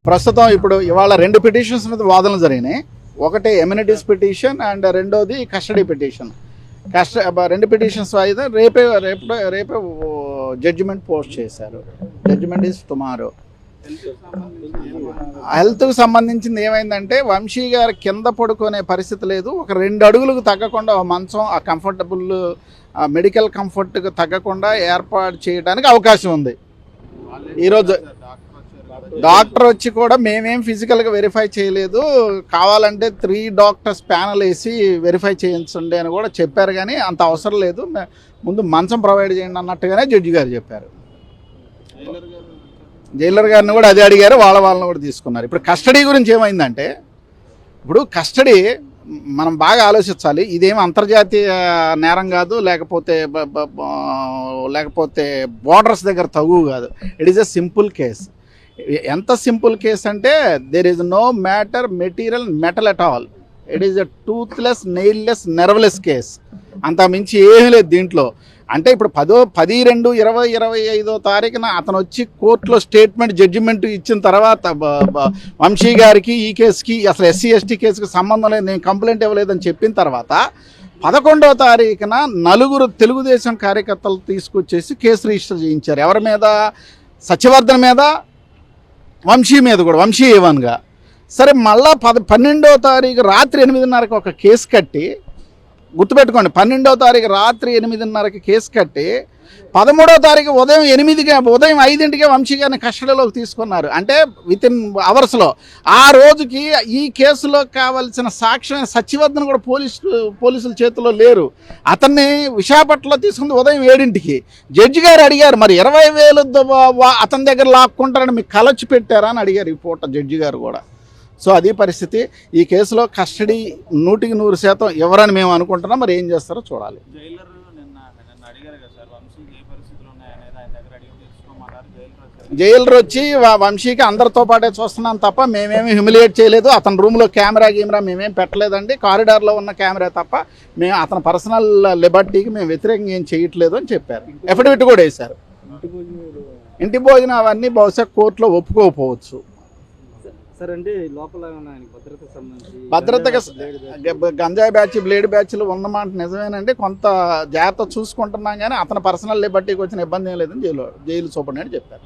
ప్రస్తుతం ఇప్పుడు ఇవాళ 2 పిటిషన్స్ మీద వాదనలు జరిగినాయి. ఒకటి ఎమ్యూనిటీస్ పిటిషన్ అండ్ రెండోది కస్టడీ పిటిషన్. 2 పిటిషన్స్ వాయిదా రేపే జడ్జిమెంట్ పోస్ట్ చేశారు. Judgement is tomorrow. హెల్త్కు సంబంధించింది ఏమైందంటే వంశీ గారు కింద పడుకునే పరిస్థితి లేదు. ఒక 2 అడుగులకు తగ్గకుండా మంచం ఆ కంఫర్టబుల్ మెడికల్ కంఫర్ట్కి తగ్గకుండా ఏర్పాటు చేయడానికి అవకాశం ఉంది. ఈరోజు డాక్టర్ వచ్చి కూడా మేమేం ఫిజికల్గా వెరిఫై చేయలేదు, కావాలంటే 3 డాక్టర్స్ ప్యానల్ వేసి వెరిఫై చేయించండి అని కూడా చెప్పారు. కానీ అంత అవసరం లేదు, ముందు మంచం ప్రొవైడ్ చేయండి అన్నట్టుగానే జడ్జి గారు చెప్పారు. జైలర్ గారిని కూడా అదే అడిగారు, వాళ్ళని కూడా తీసుకున్నారు. ఇప్పుడు కస్టడీ గురించి ఏమైందంటే, ఇప్పుడు కస్టడీ మనం బాగా ఆలోచించాలి. ఇదేమి అంతర్జాతీయ నేరం కాదు, లేకపోతే బోర్డర్స్ దగ్గర తగు కాదు. It is a simple case. ఎంత సింపుల్ కేస్ అంటే there is no metal at all. It is a toothless, nailless, nerveless case. అంత మించి ఏమీ లేదు దీంట్లో. అంటే ఇప్పుడు 10/2/2025 తారీఖున అతను వచ్చి కోర్టులో స్టేట్మెంట్ జడ్జిమెంట్ ఇచ్చిన తర్వాత వంశీ గారికి ఈ కేసుకి అసలు SC ST కేసుకి సంబంధం లేదు, నేను కంప్లైంట్ ఇవ్వలేదని చెప్పిన తర్వాత 11వ తారీఖున 4 తెలుగుదేశం కార్యకర్తలు తీసుకొచ్చేసి కేసు రిజిస్టర్ చేయించారు. ఎవరి మీద? సత్యవర్ధన్ మీద, వంశీ మీద కూడా, వంశీ ఏవన్గా. సరే, మళ్ళా 12వ తారీఖు రాత్రి 8:30కి ఒక కేసు కట్టి, గుర్తుపెట్టుకోండి, 12వ తారీఖు రాత్రి 8:30కి కేసు కట్టి 13వ తారీఖు ఉదయం 5ంటికే వంశీ గారిని కస్టడీలోకి తీసుకున్నారు. అంటే వితిన్ అవర్స్లో. ఆ రోజుకి ఈ కేసులో కావాల్సిన సాక్ష్యం సత్యవర్ధన్ కూడా పోలీసుల చేతిలో లేరు. అతన్ని విశాఖపట్నంలో తీసుకుంది ఉదయం 7ంటికి. జడ్జి గారు అడిగారు, మరి 20,000 అతని దగ్గర లాక్కుంటారని మీకు కలొచ్చి పెట్టారా అని అడిగారు ఈ పూట జడ్జి గారు కూడా. సో అది పరిస్థితి. ఈ కేసులో కస్టడీ 100% ఎవరని మేము అనుకుంటున్నాం. మరి ఏం చేస్తారో చూడాలి. జైలర్ వచ్చి వంశీకి అందరితో పాటే చూస్తున్నాం తప్ప మేమేమి హ్యూమిలియేట్ చేయలేదు, అతని రూమ్లో కెమెరా మేమేం పెట్టలేదండి, కారిడార్లో ఉన్న కెమెరా తప్ప మేము అతని పర్సనల్ లిబర్టీకి మేము వ్యతిరేకంగా ఏం చేయట్లేదు అని చెప్పారు. ఎఫిడవిట్ కూడా వేశారు. ఇంటి భోజనం అవన్నీ బహుశా కోర్టులో ఒప్పుకోకపోవచ్చు. భద్రతగా గంజాయి బ్యాచ్, బ్లేడ్ బ్యాచ్లు ఉన్నమాట నిజమేనండి. కొంత జాగ్రత్త చూసుకుంటున్నాం, కానీ అతని పర్సనల్ లిబర్టీకి వచ్చిన ఇబ్బంది ఏం లేదని జైలు సూపరింటెండెంట్ చెప్పారు.